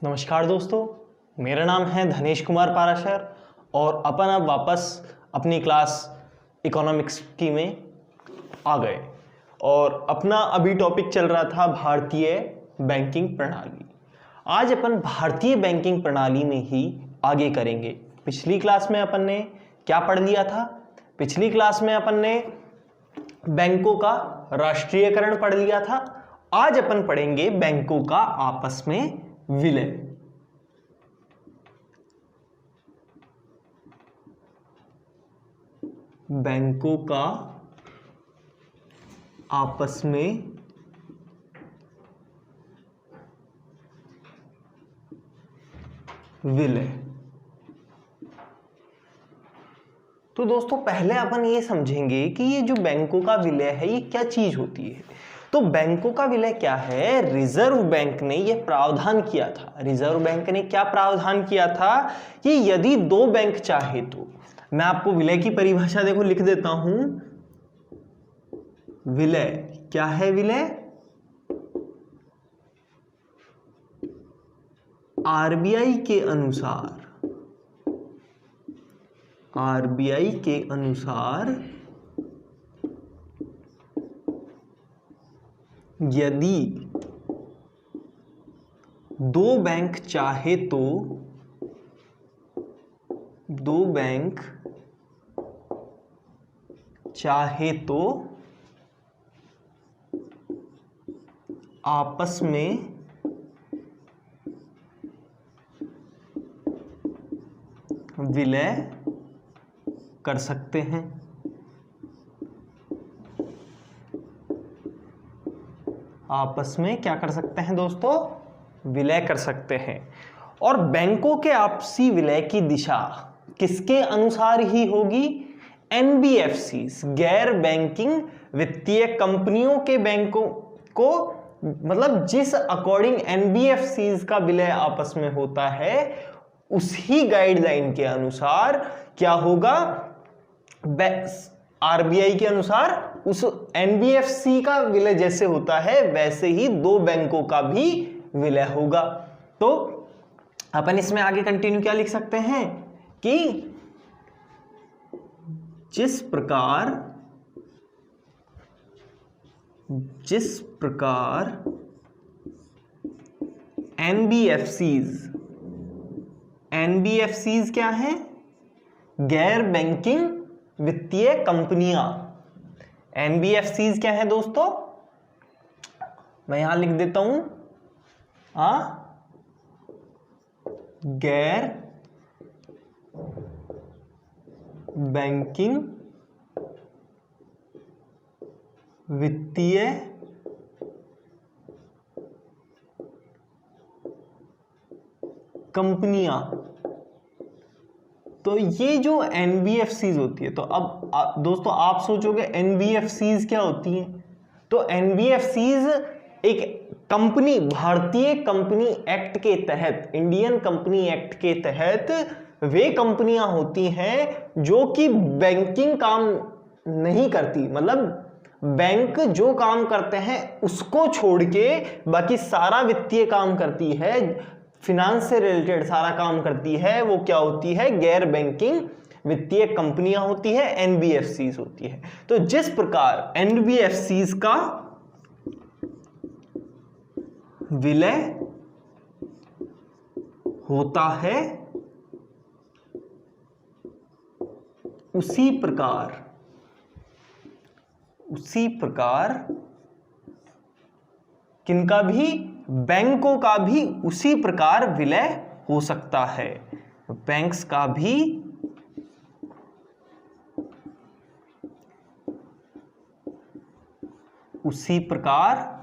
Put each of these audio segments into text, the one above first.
नमस्कार दोस्तों, मेरा नाम है धनेश कुमार पाराशर और अपन अब वापस अपनी क्लास इकोनॉमिक्स की में आ गए और अपना अभी टॉपिक चल रहा था भारतीय बैंकिंग प्रणाली। आज अपन भारतीय बैंकिंग प्रणाली में ही आगे करेंगे। पिछली क्लास में अपन ने क्या पढ़ लिया था? पिछली क्लास में अपन ने बैंकों का राष्ट्रीयकरण पढ़ लिया था। आज अपन पढ़ेंगे बैंकों का आपस में विलय। बैंकों का आपस में विलय। तो दोस्तों पहले अपन ये समझेंगे कि ये जो बैंकों का विलय है ये क्या चीज होती है। तो बैंकों का विलय क्या है? रिजर्व बैंक ने यह प्रावधान किया था। रिजर्व बैंक ने क्या प्रावधान किया था कि यदि दो बैंक चाहे तो, मैं आपको विलय की परिभाषा देखो लिख देता हूं। विलय क्या है? विलय आरबीआई के अनुसार यदि दो बैंक चाहे तो आपस में विलय कर सकते हैं। आपस में क्या कर सकते हैं दोस्तों? विलय कर सकते हैं। और बैंकों के आपसी विलय की दिशा किसके अनुसार ही होगी? एनबीएफसीज, गैर बैंकिंग वित्तीय कंपनियों के बैंकों को, मतलब जिस अकॉर्डिंग एनबीएफसीज का विलय आपस में होता है उसी गाइडलाइन के अनुसार क्या होगा? आरबीआई के अनुसार उस एनबीएफसी का विलय जैसे होता है वैसे ही दो बैंकों का भी विलय होगा। तो अपन इसमें आगे कंटिन्यू क्या लिख सकते हैं कि जिस प्रकार एनबीएफसीज क्या है? गैर बैंकिंग वित्तीय कंपनियां। एनबीएफसीज क्या है दोस्तों? मैं यहां लिख देता हूं, गैर बैंकिंग वित्तीय कंपनियां। तो ये जो एनबीएफसीज होती है, तो अब दोस्तों आप सोचोगे एनबीएफसीज क्या होती है? तो एनबीएफसीज एक कंपनी, भारतीय कंपनी एक्ट के तहत, इंडियन कंपनी एक्ट के तहत वे कंपनियां होती हैं जो कि बैंकिंग काम नहीं करती। मतलब बैंक जो काम करते हैं उसको छोड़ के बाकी सारा वित्तीय काम करती है, फिनांस से रिलेटेड सारा काम करती है, वो क्या होती है? गैर बैंकिंग वित्तीय कंपनियां होती है, एनबीएफसीज होती है। तो जिस प्रकार एनबीएफसीज का विलय होता है उसी प्रकार किनका भी? बैंकों का भी उसी प्रकार विलय हो सकता है। बैंक्स का भी उसी प्रकार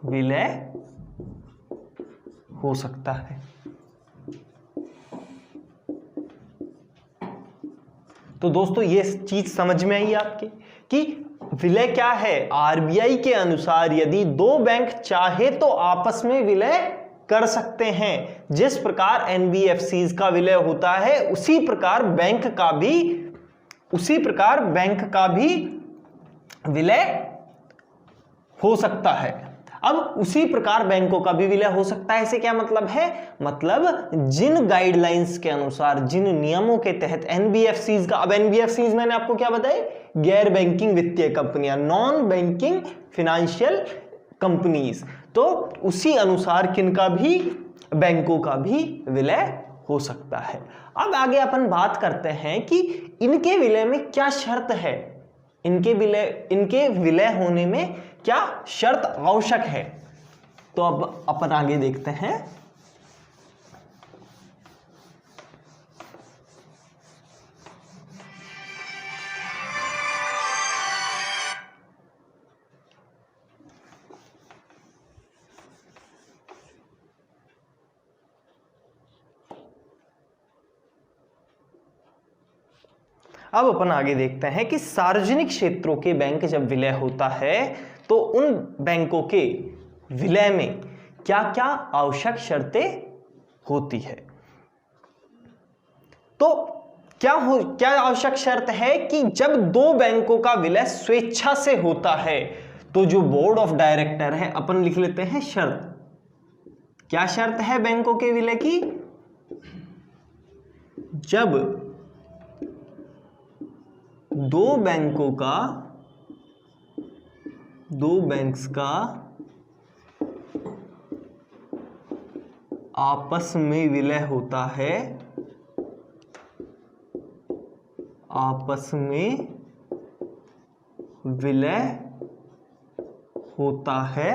विलय हो सकता है। तो दोस्तों ये चीज समझ में आई आपके कि विलय क्या है? आरबीआई के अनुसार यदि दो बैंक चाहे तो आपस में विलय कर सकते हैं। जिस प्रकार एनबीएफसीज का विलय होता है उसी प्रकार बैंक का भी विलय हो सकता है। अब उसी प्रकार बैंकों का भी विलय हो सकता है। इसे क्या मतलब है? मतलब जिन गाइडलाइंस के अनुसार, जिन नियमों के तहत एनबीएफसीज का, अब एनबीएफसीज मैंने आपको क्या बताया, गैर बैंकिंग वित्तीय कंपनियां, नॉन बैंकिंग फाइनेंशियल कंपनीज, तो उसी अनुसार किनका भी, बैंकों का भी विलय हो सकता है। अब आगे अपन बात करते हैं कि इनके विलय में क्या शर्त है, इनके विलय होने में क्या शर्त आवश्यक है। तो अब अपन आगे देखते हैं। अब अपन आगे देखते हैं कि सार्वजनिक क्षेत्रों के बैंक जब विलय होता है तो उन बैंकों के विलय में क्या क्या आवश्यक शर्तें होती है। तो क्या आवश्यक शर्त है कि जब दो बैंकों का विलय स्वेच्छा से होता है तो जो बोर्ड ऑफ डायरेक्टर है, अपन लिख लेते हैं शर्त। क्या शर्त है बैंकों के विलय की? जब दो बैंक्स का आपस में विलय होता है, आपस में विलय होता है,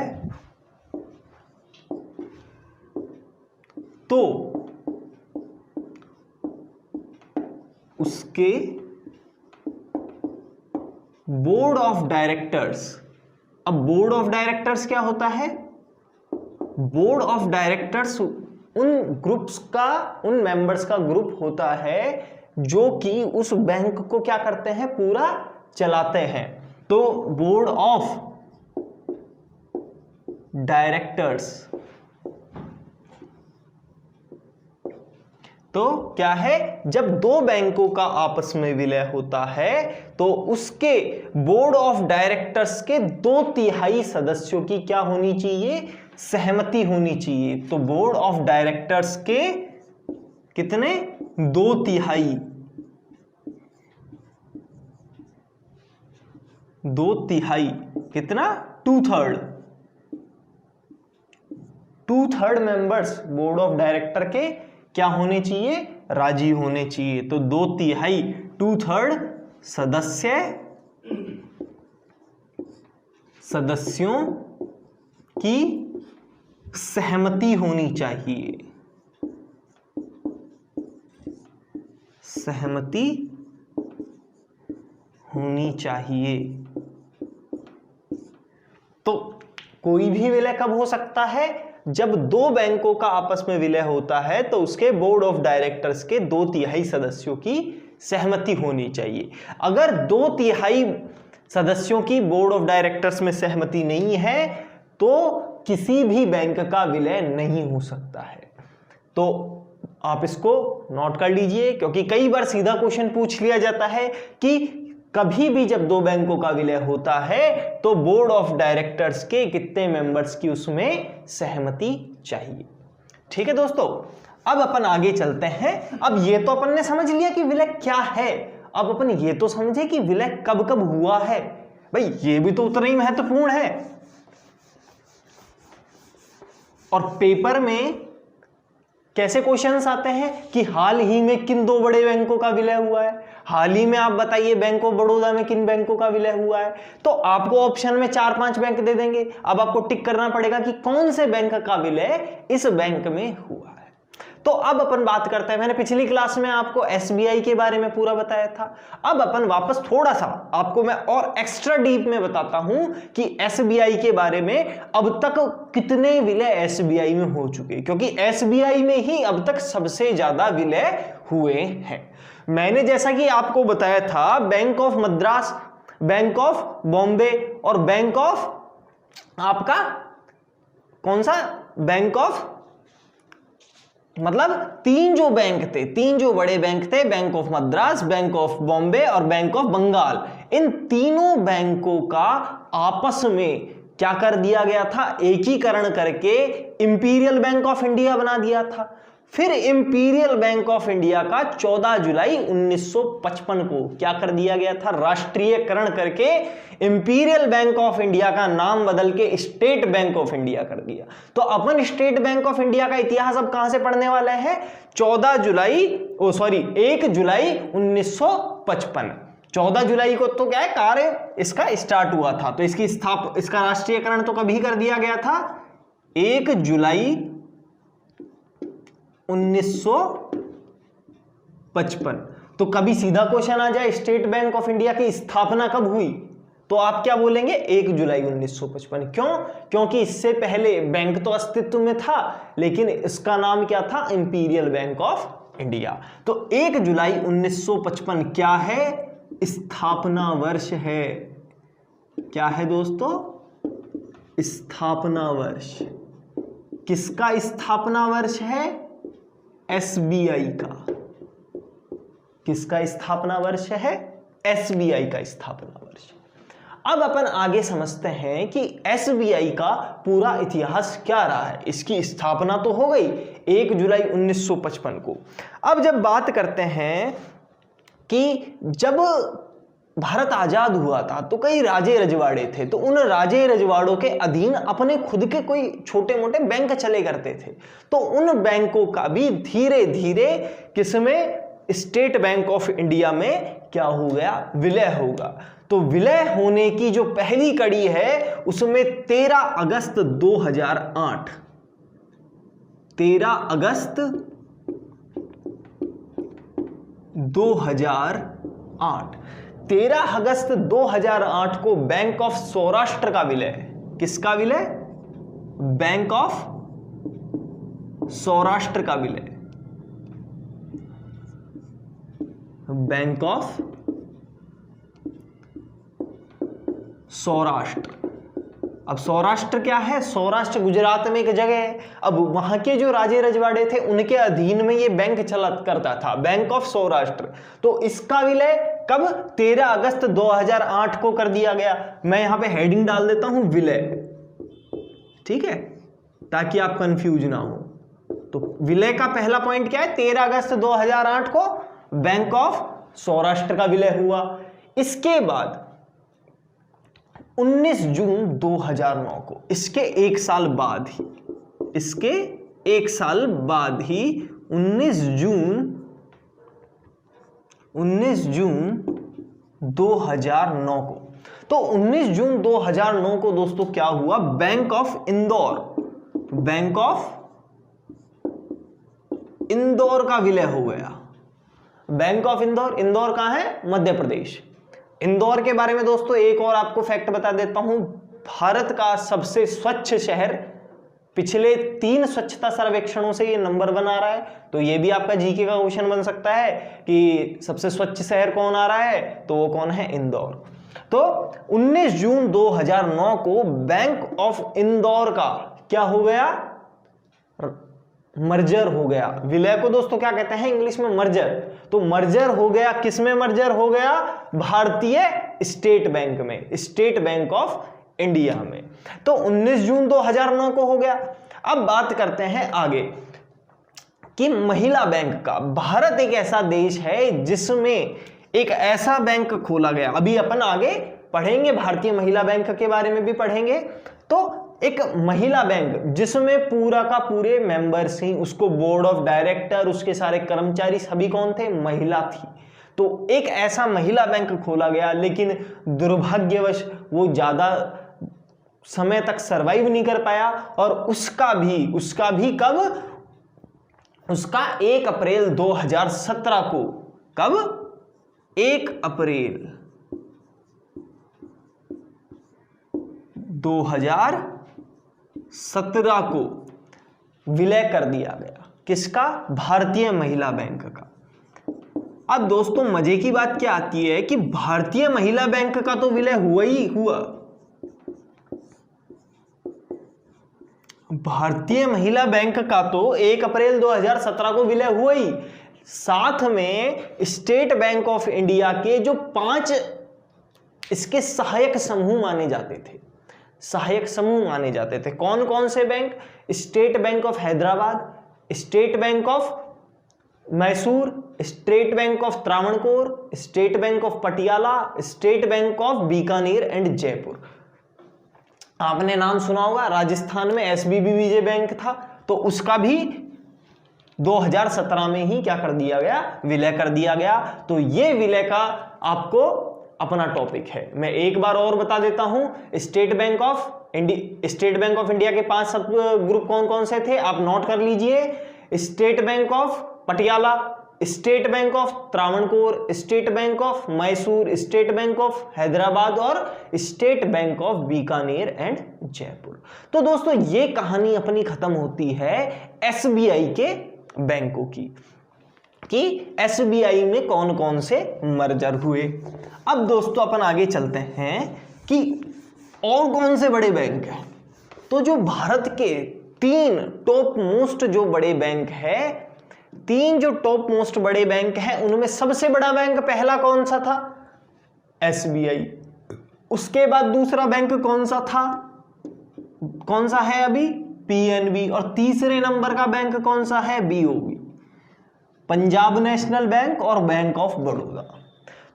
तो उसके बोर्ड ऑफ डायरेक्टर्स। अब बोर्ड ऑफ डायरेक्टर्स क्या होता है? बोर्ड ऑफ डायरेक्टर्स उन ग्रुप्स का, उन मेंबर्स का ग्रुप होता है जो कि उस बैंक को क्या करते हैं, पूरा चलाते हैं। तो बोर्ड ऑफ डायरेक्टर्स तो क्या है, जब दो बैंकों का आपस में विलय होता है तो उसके बोर्ड ऑफ डायरेक्टर्स के 2/3 सदस्यों की क्या होनी चाहिए, सहमति होनी चाहिए। तो बोर्ड ऑफ डायरेक्टर्स के कितने, 2/3, 2/3 कितना, 2/3 मेंबर्स बोर्ड ऑफ डायरेक्टर के क्या होने चाहिए, राजी होने चाहिए। तो 2/3 2/3 सदस्यों की सहमति होनी चाहिए, सहमति होनी चाहिए। तो कोई भी विलय कब हो सकता है, जब दो बैंकों का आपस में विलय होता है तो उसके बोर्ड ऑफ डायरेक्टर्स के 2/3 सदस्यों की सहमति होनी चाहिए। अगर 2/3 सदस्यों की बोर्ड ऑफ डायरेक्टर्स में सहमति नहीं है तो किसी भी बैंक का विलय नहीं हो सकता है। तो आप इसको नोट कर लीजिए, क्योंकि कई बार सीधा क्वेश्चन पूछ लिया जाता है कि कभी भी जब दो बैंकों का विलय होता है तो बोर्ड ऑफ डायरेक्टर्स के कितने मेंबर्स की उसमें सहमति चाहिए। ठीक है दोस्तों, अब अपन आगे चलते हैं। अब ये तो अपन ने समझ लिया कि विलय क्या है, अब अपन ये तो समझे कि विलय कब कब हुआ है। भाई ये भी तो उतना ही महत्वपूर्ण है। और पेपर में कैसे क्वेश्चंस आते हैं कि हाल ही में किन दो बड़े बैंकों का विलय हुआ है, हाल ही में आप बताइए बैंक ऑफ बड़ौदा में किन बैंकों का विलय हुआ है। तो आपको ऑप्शन में 4-5 बैंक दे देंगे, अब आपको टिक करना पड़ेगा कि कौन से बैंक का विलय इस बैंक में हुआ है। तो अब अपन बात करते हैं, मैंने पिछली क्लास में आपको एसबीआई के बारे में पूरा बताया था। अब अपन वापस थोड़ा सा आपको मैं और एक्स्ट्रा डीप में बताता हूं कि एसबीआई के बारे में अब तक कितने विलय एसबीआई में हो चुके, क्योंकि एसबीआई में ही अब तक सबसे ज्यादा विलय हुए हैं। मैंने जैसा कि आपको बताया था, bank of Madras, bank of Bombay और बैंक ऑफ आपका कौन सा, बैंक ऑफ, मतलब तीन जो बैंक थे, तीन जो बड़े बैंक थे, bank of Madras, bank of Bombay और बैंक ऑफ बंगाल, इन तीनों बैंकों का आपस में क्या कर दिया गया था, एकीकरण करके इंपीरियल बैंक ऑफ इंडिया बना दिया था। फिर इंपीरियल बैंक ऑफ इंडिया का 14 जुलाई 1955 को क्या कर दिया गया था, राष्ट्रीयकरण करके इंपीरियल बैंक ऑफ इंडिया का नाम बदल के स्टेट बैंक ऑफ इंडिया कर दिया। तो अपन स्टेट बैंक ऑफ इंडिया का इतिहास अब कहां से पढ़ने वाले हैं, 1 जुलाई 1955। 14 जुलाई को तो क्या है, कार्य इसका स्टार्ट हुआ था। तो इसका राष्ट्रीयकरण तो कभी कर दिया गया था, 1 जुलाई 1955। तो कभी सीधा क्वेश्चन आ जाए स्टेट बैंक ऑफ इंडिया की स्थापना कब हुई, तो आप क्या बोलेंगे, 1 जुलाई 1955। क्यों, क्योंकि इससे पहले बैंक तो अस्तित्व में था लेकिन इसका नाम क्या था, इंपीरियल बैंक ऑफ इंडिया। तो 1 जुलाई 1955 क्या है, स्थापना वर्ष है। क्या है दोस्तों, स्थापना वर्ष। किसका स्थापना वर्ष है, एसबीआई का। किसका स्थापना वर्ष है, एसबीआई का स्थापना वर्ष। अब अपन आगे समझते हैं कि एसबीआई का पूरा इतिहास क्या रहा है। इसकी स्थापना तो हो गई 1 जुलाई 1955 को। अब जब बात करते हैं कि जब भारत आजाद हुआ था तो कई राजे रजवाड़े थे, तो उन राजे रजवाड़ों के अधीन अपने खुद के कोई छोटे मोटे बैंक चले करते थे। तो उन बैंकों का भी धीरे धीरे किसमें, स्टेट बैंक ऑफ इंडिया में क्या हो गया, विलय होगा। तो विलय होने की जो पहली कड़ी है उसमें 13 अगस्त 2008, 13 अगस्त 2008, 13 अगस्त 2008 को बैंक ऑफ सौराष्ट्र का विलय। किसका विलय, बैंक ऑफ सौराष्ट्र का विलय, बैंक ऑफ सौराष्ट्र। अब सौराष्ट्र क्या है, सौराष्ट्र गुजरात में एक जगह है। अब वहां के जो राजे रजवाड़े थे उनके अधीन में ये बैंक चला करता था, बैंक ऑफ सौराष्ट्र। तो इसका विलय कब, 13 अगस्त 2008 को कर दिया गया। मैं यहां पे हेडिंग डाल देता हूं विलय, ठीक है, ताकि आप कंफ्यूज ना हो। तो विलय का पहला पॉइंट क्या है, 13 अगस्त 2008 को बैंक ऑफ सौराष्ट्र का विलय हुआ। इसके बाद 19 जून 2009 को, इसके एक साल बाद ही 19 जून 2009 को, तो 19 जून 2009 को दोस्तों क्या हुआ, बैंक ऑफ इंदौर का विलय हो गया। बैंक ऑफ इंदौर कहां है, मध्य प्रदेश। इंदौर के बारे में दोस्तों एक और आपको फैक्ट बता देता हूं, भारत का सबसे स्वच्छ शहर, पिछले 3 स्वच्छता सर्वेक्षणों से ये नंबर 1 आ रहा है। तो ये भी आपका जीके का क्वेश्चन बन सकता है कि सबसे स्वच्छ शहर कौन आ रहा है, तो वो कौन है, इंदौर। तो 19 जून 2009 को बैंक ऑफ इंदौर का क्या हो गया, मर्जर हो गया। विलय को दोस्तों क्या कहते हैं इंग्लिश में, मर्जर। तो मर्जर हो गया, किसमें मर्जर हो गया, भारतीय स्टेट बैंक में, स्टेट बैंक ऑफ इंडिया में। तो 19 जून 2009 को हो गया। अब बात करते हैं आगे कि महिला बैंक का। भारत एक ऐसा देश है जिसमें एक ऐसा बैंक खोला गया, अभी अपन आगे पढ़ेंगे, भारतीय महिला बैंक के बारे में भी पढ़ेंगे। तो एक महिला बैंक जिसमें पूरा का पूरे मेंबर्स ही, उसको बोर्ड ऑफ डायरेक्टर, उसके सारे कर्मचारी सभी कौन थे, महिला थी। तो एक ऐसा महिला बैंक खोला गया, लेकिन दुर्भाग्यवश वो ज्यादा समय तक सरवाइव नहीं कर पाया। और उसका भी कब, उसका 1 अप्रैल 2017 को, कब, 1 अप्रैल 2017 को विलय कर दिया गया। किसका, भारतीय महिला बैंक का। अब दोस्तों मजे की बात क्या आती है कि भारतीय महिला बैंक का तो विलय हुआ ही हुआ, भारतीय महिला बैंक का तो 1 अप्रैल 2017 को विलय हुआ ही। साथ में स्टेट बैंक ऑफ इंडिया के जो 5 इसके सहायक समूह माने जाते थे, सहायक समूह माने जाते थे। कौन कौन से bank? State Bank of Hyderabad, state Bank of Mysore, State Bank of Travancore, State Bank of Patiala, State Bank of Bikaner and Jaipur. आपने नाम सुना होगा, राजस्थान में एसबीबी विजय बैंक था, तो उसका भी 2017 में ही क्या कर दिया गया? विलय कर दिया गया। तो ये विलय का आपको अपना टॉपिक है। मैं एक बार और बता देता हूं, स्टेट बैंक ऑफ इंडिया के 5 सब ग्रुप कौन कौन से थे, आप नोट कर लीजिए। State Bank of Patiala, State Bank of Travancore, State Bank of Mysore, State Bank of Hyderabad और State Bank of Bikaner and Jaipur. तो दोस्तों ये कहानी अपनी खत्म होती है एसबीआई के बैंकों की, कि एसबीआई में कौन कौन से मर्जर हुए। अब दोस्तों अपन आगे चलते हैं कि और कौन से बड़े बैंक हैं। तो जो भारत के 3 टॉप मोस्ट जो बड़े बैंक है, 3 जो टॉप मोस्ट बड़े बैंक हैं, उनमें सबसे बड़ा बैंक पहला कौन सा था? एसबीआई। उसके बाद दूसरा बैंक कौन सा था? कौन सा है अभी? पीएनबी। और तीसरे नंबर का बैंक कौन सा है? बीओबी, पंजाब नेशनल बैंक और बैंक ऑफ बड़ौदा।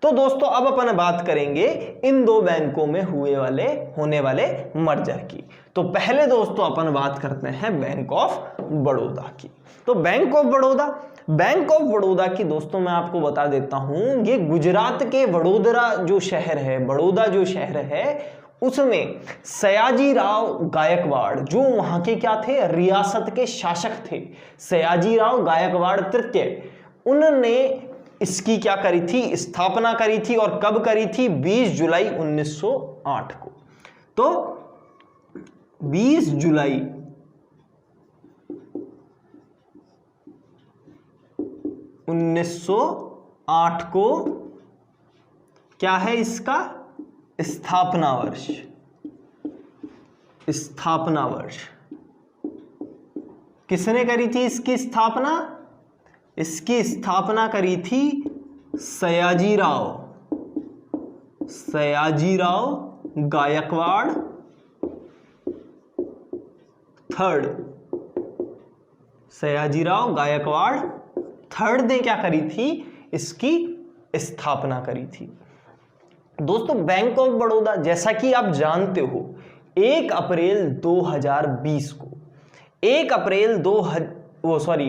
तो दोस्तों अब अपन बात करेंगे इन 2 बैंकों में होने वाले मर्जर की। तो पहले दोस्तों अपन बात करते हैं बैंक ऑफ बड़ौदा की। तो बैंक ऑफ बड़ौदा की दोस्तों मैं आपको बता देता हूं, ये गुजरात के बड़ोदरा जो शहर है उसमें सयाजी राव गायकवाड़, जो वहां के क्या थे? रियासत के शासक थे, सयाजी राव गायकवाड़ तृतीय, उन्होंने इसकी क्या करी थी? स्थापना करी थी। और कब करी थी? 20 जुलाई 1908 को। तो 20 जुलाई 1908 को क्या है इसका? स्थापना वर्ष। किसने करी थी इसकी स्थापना? इसकी स्थापना करी थी सयाजी राव गायकवाड़ थर्ड। सयाजी राव गायकवाड़ थर्ड ने क्या करी थी? इसकी स्थापना करी थी। दोस्तों बैंक ऑफ बड़ौदा, जैसा कि आप जानते हो, 1 अप्रैल 2020 को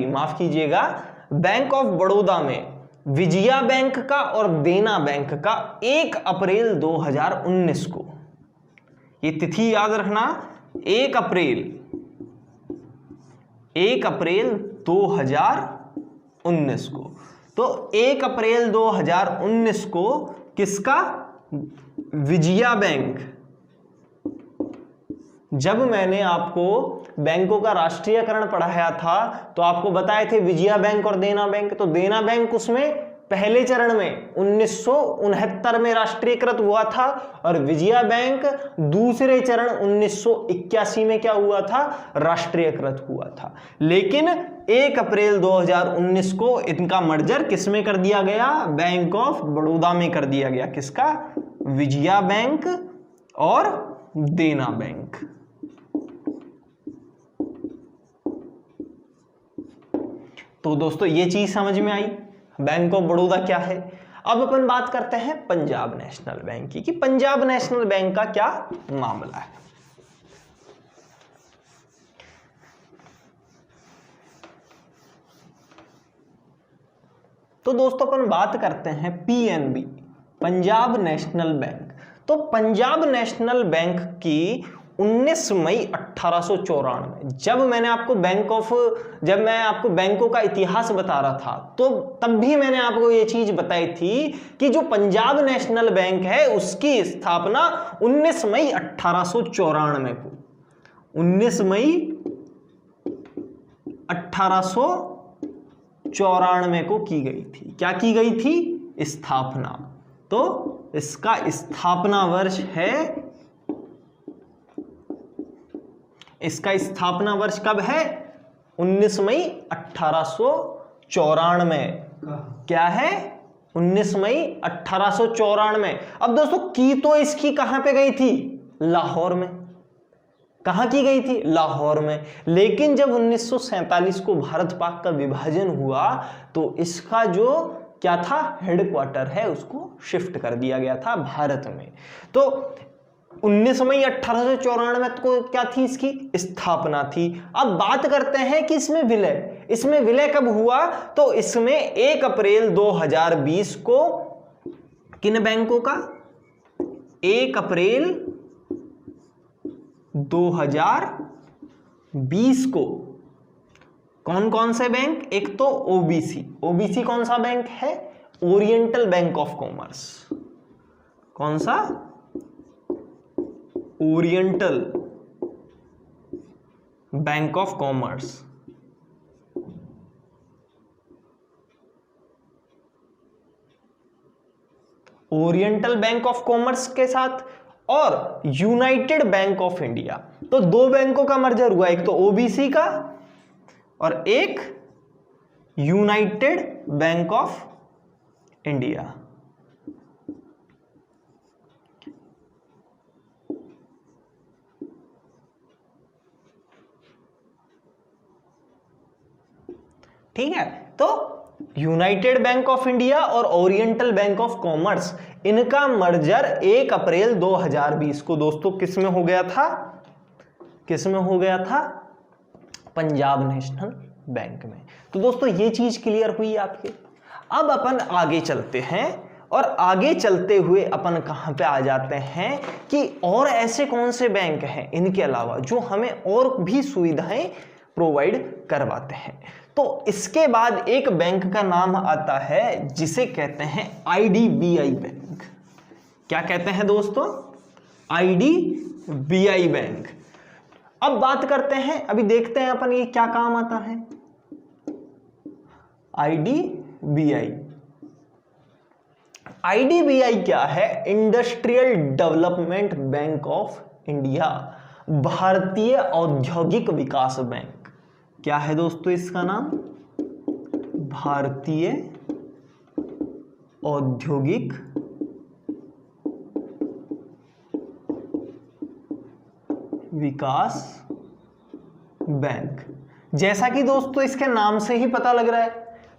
माफ कीजिएगा, बैंक ऑफ बड़ौदा में विजया बैंक का और देना बैंक का 1 अप्रैल 2019 को, ये तिथि याद रखना, 1 अप्रैल 2019 को। तो 1 अप्रैल 2019 को किसका? विजया बैंक। जब मैंने आपको बैंकों का राष्ट्रीयकरण पढ़ाया था तो आपको बताए थे विजया बैंक और देना बैंक। तो देना बैंक उसमें पहले चरण में 1969 में राष्ट्रीयकृत हुआ था और विजया बैंक दूसरे चरण 1981 में क्या हुआ था? राष्ट्रीयकृत हुआ था। लेकिन 1 अप्रैल 2019 को इनका मर्जर किसमें कर दिया गया? बैंक ऑफ बड़ौदा में कर दिया गया। किसका? विजया बैंक और देना बैंक। तो दोस्तों ये चीज समझ में आई, बैंक ऑफ बड़ौदा क्या है। अब अपन बात करते हैं पंजाब नेशनल बैंक की, कि पंजाब नेशनल बैंक का क्या मामला है। तो दोस्तों अपन बात करते हैं पीएनबी, पंजाब नेशनल बैंक। तो पंजाब नेशनल बैंक की 19 मई 1894, जब मैं आपको बैंकों का इतिहास बता रहा था तो तब भी मैंने आपको ये चीज बताई थी कि जो पंजाब नेशनल बैंक है उसकी स्थापना 19 मई 1894 को, 19 मई 1894 को की गई थी। क्या की गई थी? स्थापना। तो इसका स्थापना वर्ष है, इसका स्थापना वर्ष कब है? 19 मई 1894। क्या है? 19 मई 1894। अब दोस्तों की तो इसकी कहां पे गई थी? लाहौर में। कहां की गई थी? लाहौर में। लेकिन जब 1947 को भारत पाक का विभाजन हुआ तो इसका जो क्या था, हेडक्वार्टर है, उसको शिफ्ट कर दिया गया था भारत में। तो 19 मई 1894 को क्या थी, इसकी स्थापना थी। अब बात करते हैं कि इसमें विलय कब हुआ? तो इसमें 1 अप्रैल 2020 को किन बैंकों का? 1 अप्रैल 2020 को कौन कौन से बैंक? एक तो ओबीसी कौन सा बैंक है? Oriental bank of commerce. कौन सा? Oriental bank of commerce. Oriental bank of commerce के साथ और यूनाइटेड बैंक ऑफ इंडिया। तो दो बैंकों का मर्जर हुआ, एक तो ओबीसी का और एक यूनाइटेड बैंक ऑफ इंडिया। ठीक है, तो यूनाइटेड बैंक ऑफ इंडिया और ओरिएंटल बैंक ऑफ कॉमर्स, इनका मर्जर 1 अप्रैल 2020 को दोस्तों किस में हो गया था? पंजाब नेशनल बैंक में। तो दोस्तों ये चीज क्लियर हुई आपके। अब अपन आगे चलते हैं और आगे चलते हुए अपन कहां पे आ जाते हैं कि और ऐसे कौन से बैंक हैं इनके अलावा जो हमें और भी सुविधाएं प्रोवाइड करवाते हैं। तो इसके बाद एक बैंक का नाम आता है जिसे कहते हैं आईडीबीआई बैंक। क्या कहते हैं दोस्तों? IDBI bank. अब बात करते हैं, अभी देखते हैं अपन ये क्या काम आता है। आईडीबीआई क्या है? Industrial development bank of India, भारतीय औद्योगिक विकास बैंक। क्या है दोस्तों इसका नाम? भारतीय औद्योगिक विकास बैंक। जैसा कि दोस्तों इसके नाम से ही पता लग रहा है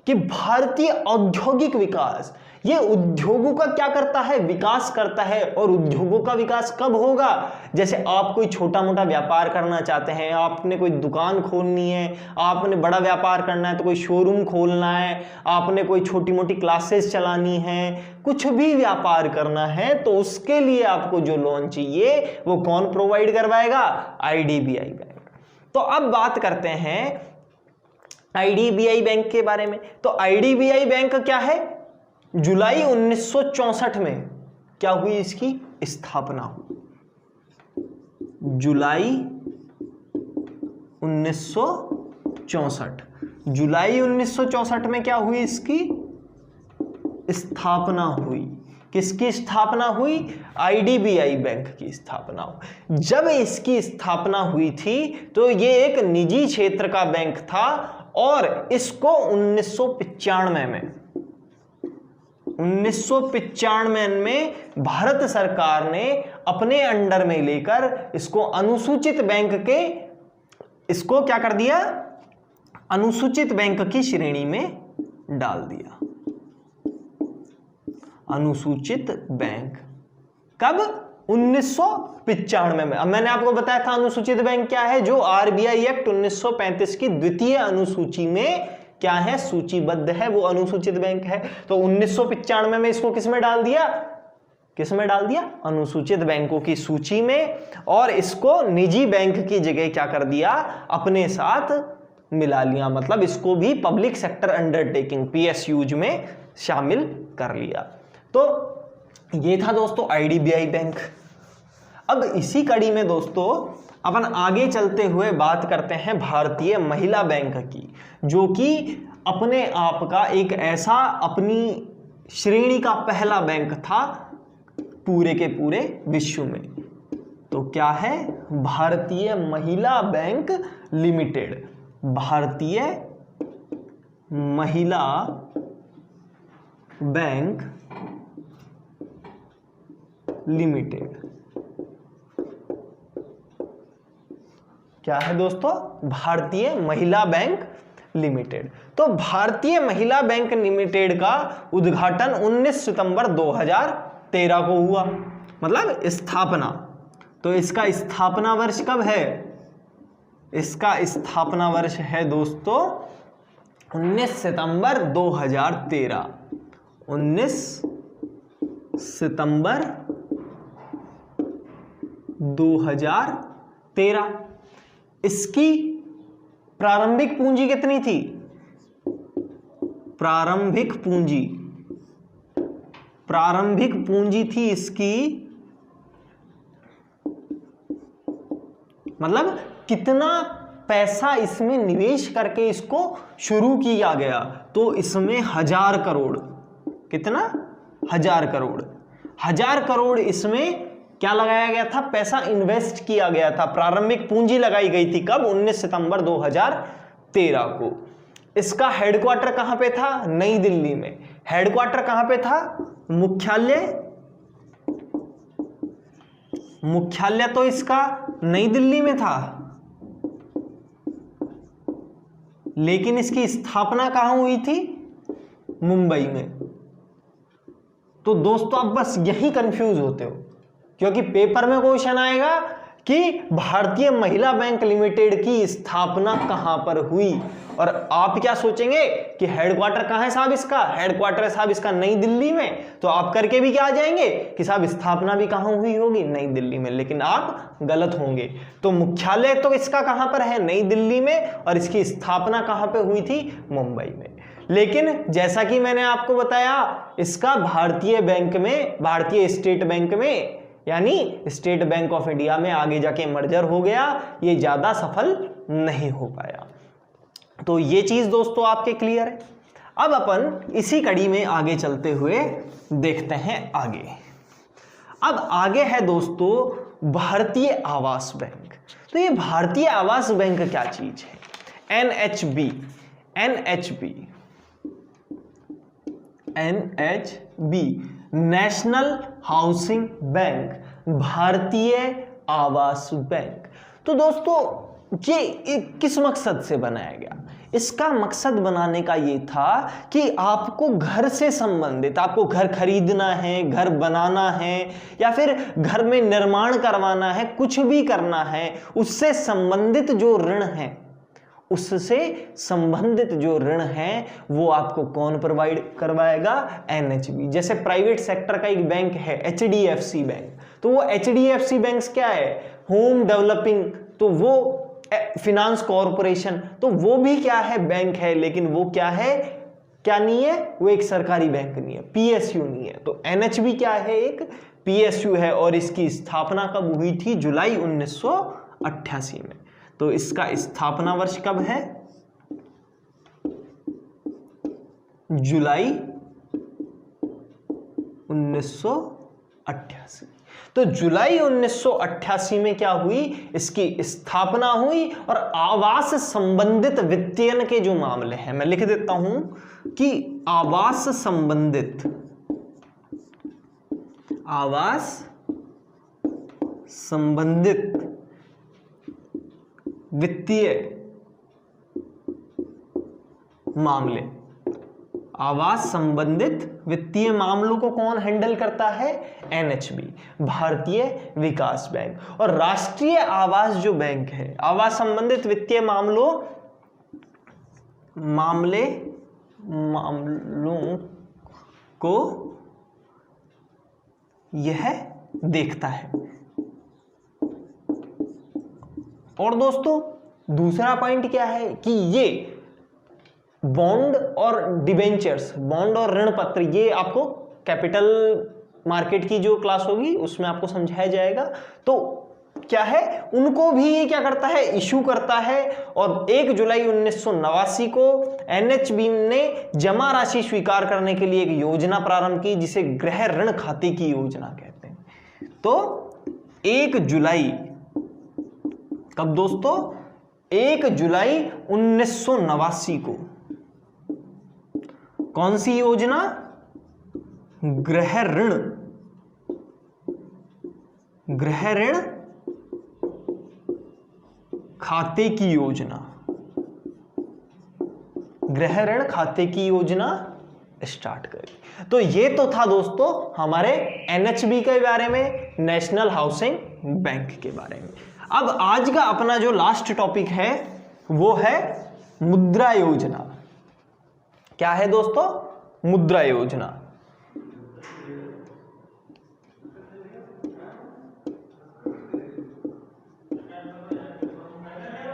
कि भारतीय औद्योगिक विकास, ये उद्योगों का क्या करता है? विकास करता है। और उद्योगों का विकास कब होगा? जैसे आप कोई छोटा मोटा व्यापार करना चाहते हैं, आपने कोई दुकान खोलनी है, आपने बड़ा व्यापार करना है तो कोई शोरूम खोलना है, आपने कोई छोटी मोटी क्लासेस चलानी है, कुछ भी व्यापार करना है, तो उसके लिए आपको जो लोन चाहिए वो कौन प्रोवाइड करवाएगा? IDBI bank. तो अब बात करते हैं आईडीबीआई बैंक के बारे में। तो आईडीबीआई बैंक क्या है? जुलाई 1964 में क्या हुई? इसकी स्थापना हुई। जुलाई 1964 में क्या हुई? इसकी स्थापना हुई। किसकी स्थापना हुई? आईडीबीआई बैंक की स्थापना हुई। जब इसकी स्थापना हुई थी तो ये एक निजी क्षेत्र का बैंक था और इसको 1995 में भारत सरकार ने अपने अंडर में लेकर इसको अनुसूचित बैंक के, इसको क्या कर दिया? अनुसूचित बैंक की श्रेणी में डाल दिया। अनुसूचित बैंक कब? 1995 में। अब मैंने आपको बताया था अनुसूचित बैंक क्या है, जो आरबीआई एक्ट 1935 की द्वितीय अनुसूची में क्या है? सूचीबद्ध है, वो अनुसूचित बैंक है। तो 1995 में इसको किस में डाल दिया? अनुसूचित बैंकों की सूची में, और इसको निजी बैंक की जगह क्या कर दिया? अपने साथ मिला लिया। मतलब इसको भी पब्लिक सेक्टर अंडरटेकिंग पीएसयूज में शामिल कर लिया। तो ये था दोस्तों आईडीबीआई बैंक। अब इसी कड़ी में दोस्तों अपन आगे चलते हुए बात करते हैं भारतीय महिला बैंक की, जो कि अपने आप का एक ऐसा अपनी श्रेणी का पहला बैंक था पूरे के पूरे विश्व में। तो क्या है? भारतीय महिला बैंक लिमिटेड। भारतीय महिला बैंक लिमिटेड। क्या है दोस्तों? भारतीय महिला बैंक लिमिटेड। तो भारतीय महिला बैंक लिमिटेड का उद्घाटन 19 सितंबर 2013 को हुआ, मतलब स्थापना। तो इसका स्थापना वर्ष कब है? इसका स्थापना वर्ष है दोस्तों 19 सितंबर 2013। 19 सितंबर 2013। इसकी प्रारंभिक पूंजी कितनी थी? प्रारंभिक पूंजी थी इसकी, मतलब कितना पैसा इसमें निवेश करके इसको शुरू किया गया, तो इसमें 1000 करोड़। कितना? 1000 करोड़। 1000 करोड़ इसमें क्या लगाया गया था? पैसा इन्वेस्ट किया गया था। प्रारंभिक पूंजी लगाई गई थी कब? 19 सितंबर 2013 को। इसका हेडक्वार्टर कहां पे था? नई दिल्ली में। हेडक्वार्टर कहां पे था? मुख्यालय तो इसका नई दिल्ली में था, लेकिन इसकी स्थापना कहां हुई थी? मुंबई में। तो दोस्तों आप बस यही कंफ्यूज होते हो, क्योंकि पेपर में क्वेश्चन आएगा कि भारतीय महिला बैंक लिमिटेड की स्थापना कहां पर हुई, और आप क्या सोचेंगे कि हेडक्वार्टर कहां है साहब इसका? हेडक्वार्टर है साहब इसका नई दिल्ली में। तो आप करके भी क्या आ जाएंगे कि साहब स्थापना भी कहां हुई होगी? नई दिल्ली में। लेकिन आप गलत होंगे। तो मुख्यालय तो इसका कहां पर है? नई दिल्ली में, और इसकी स्थापना कहां पे हुई थी? मुंबई में। लेकिन जैसा कि मैंने आपको बताया, इसका भारतीय बैंक में, भारतीय स्टेट बैंक में, यानी स्टेट बैंक ऑफ इंडिया में आगे जाके मर्जर हो गया। ये ज्यादा सफल नहीं हो पाया। तो ये चीज दोस्तों आपके क्लियर है। अब अपन इसी कड़ी में आगे चलते हुए देखते हैं आगे। अब आगे है दोस्तों भारतीय आवास बैंक। तो ये भारतीय आवास बैंक क्या चीज है? एनएचबी नेशनल हाउसिंग बैंक, भारतीय आवास बैंक। तो दोस्तों ये किस मकसद से बनाया गया? इसका मकसद बनाने का ये था कि आपको घर से संबंधित, आपको घर खरीदना है, घर बनाना है, या फिर घर में निर्माण करवाना है, कुछ भी करना है, उससे संबंधित जो ऋण है, वो आपको कौन प्रोवाइड करवाएगा? एनएचबी। जैसे प्राइवेट सेक्टर का एक बैंक है एचडीएफसी बैंक, तो वो एचडीएफसी बैंक क्या है? होम डेवलपिंग, तो वो फिनांस कॉरपोरेशन, तो वो भी क्या है? बैंक है। लेकिन वो क्या है? क्या नहीं है? वो एक सरकारी बैंक नहीं है, पीएसयू नहीं है। तो एनएचबी क्या है? एक पीएसयू है। और इसकी स्थापना कब हुई थी? जुलाई 1988 में। तो इसका स्थापना वर्ष कब है? जुलाई 1988। तो जुलाई 1988 में क्या हुई? इसकी स्थापना हुई। और आवास संबंधित वित्तीयन के जो मामले हैं, मैं लिख देता हूं कि आवास संबंधित वित्तीय मामले, आवास संबंधित वित्तीय मामलों को कौन हैंडल करता है? एनएचबी, भारतीय विकास बैंक। और राष्ट्रीय आवास जो बैंक है, आवास संबंधित वित्तीय मामलों को यह देखता है। और दोस्तों दूसरा पॉइंट क्या है कि ये बॉन्ड और डिबेंचर्स, बॉन्ड और ऋण पत्र, ये आपको कैपिटल मार्केट की जो क्लास होगी उसमें आपको समझाया जाएगा। तो क्या है, उनको भी ये क्या करता है? इशू करता है। और 1 जुलाई 1989 को एनएचबी ने जमा राशि स्वीकार करने के लिए एक योजना प्रारंभ की, जिसे गृह ऋण खाते की योजना कहते हैं। तो 1 जुलाई, कब दोस्तों? 1 जुलाई 1989 को कौन सी योजना? गृह ऋण खाते की योजना, गृह ऋण खाते की योजना स्टार्ट करी। तो ये तो था दोस्तों हमारे एनएचबी के बारे में, नेशनल हाउसिंग बैंक के बारे में। अब आज का अपना जो लास्ट टॉपिक है वो है मुद्रा योजना। क्या है दोस्तों? मुद्रा योजना।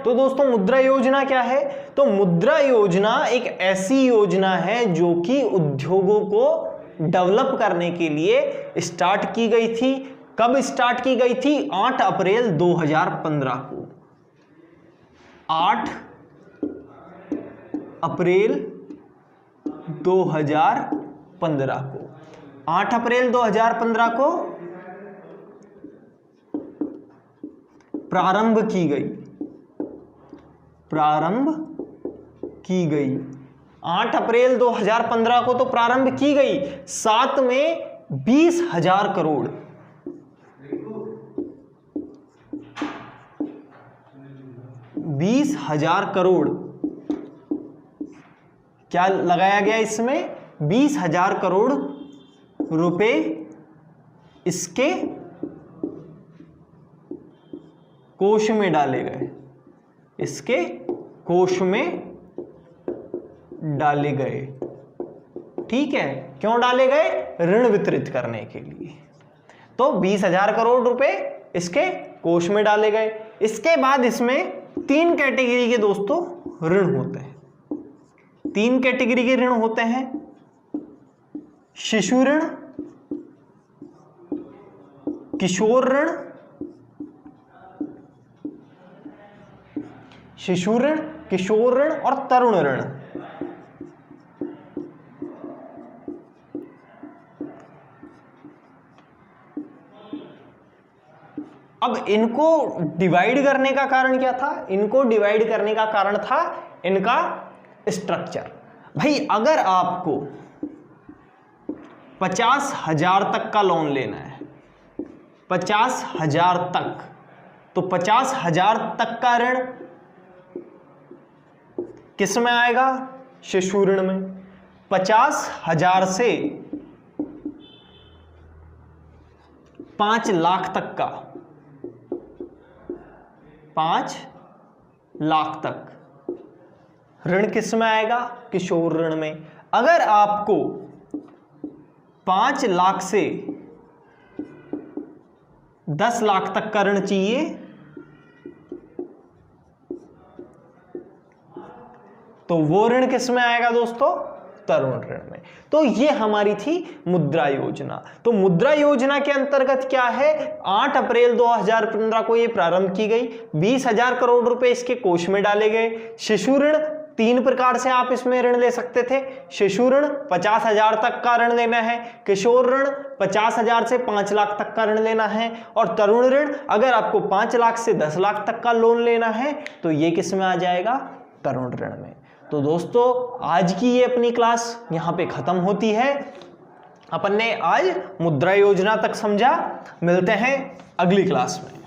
तो दोस्तों मुद्रा योजना क्या है? तो मुद्रा योजना एक ऐसी योजना है जो कि उद्योगों को डेवलप करने के लिए स्टार्ट की गई थी। कब स्टार्ट की गई थी? 8 अप्रैल 2015 को। 8 अप्रैल 2015 को 8 अप्रैल 2015 को प्रारंभ की गई। 8 अप्रैल 2015 को तो प्रारंभ की गई। साथ में 20,000 करोड़, 20,000 करोड़ क्या लगाया गया इसमें? 20,000 करोड़ रुपए इसके कोष में डाले गए। इसके कोष में डाले गए। ठीक है, क्यों डाले गए? ऋण वितरित करने के लिए। तो 20,000 करोड़ रुपए इसके कोष में डाले गए। इसके बाद इसमें 3 कैटेगरी के दोस्तों ऋण होते हैं। 3 कैटेगरी के ऋण होते हैं। शिशु ऋण, किशोर ऋण, शिशु ऋण, किशोर ऋण और तरुण ऋण। अब इनको डिवाइड करने का कारण क्या था? इनको डिवाइड करने का कारण था इनका स्ट्रक्चर। भाई अगर आपको 50,000 तक का लोन लेना है, 50,000 तक, तो 50,000 तक का ऋण किस में आएगा? शिशु ऋण में। 50,000 से 5 लाख तक का, 5 लाख तक ऋण किस में आएगा? किशोर ऋण में। अगर आपको 5 लाख से 10 लाख तक का ऋण चाहिए तो वो ऋण किस में आएगा दोस्तों? तरुण ऋण में। तो ये हमारी थी मुद्रा योजना। तो मुद्रा योजना के अंतर्गत क्या है? 8 अप्रैल 2015 को ये प्रारंभ की गई। 20,000 करोड़ रुपए इसके कोष में डाले गए। शिशु ऋण 3 प्रकार से आप इसमें ऋण ले सकते थे। शिशु ऋण 50,000 तक का ऋण लेना है, किशोर ऋण 50,000 से 5 लाख तक का ऋण लेना है, और तरुण ऋण अगर आपको 5 लाख से 10 लाख तक का लोन लेना है तो ये किस में आ जाएगा? तरुण ऋण में। तो दोस्तों आज की ये अपनी क्लास यहाँ पे खत्म होती है। अपन ने आज मुद्रा योजना तक समझा। मिलते हैं अगली क्लास में।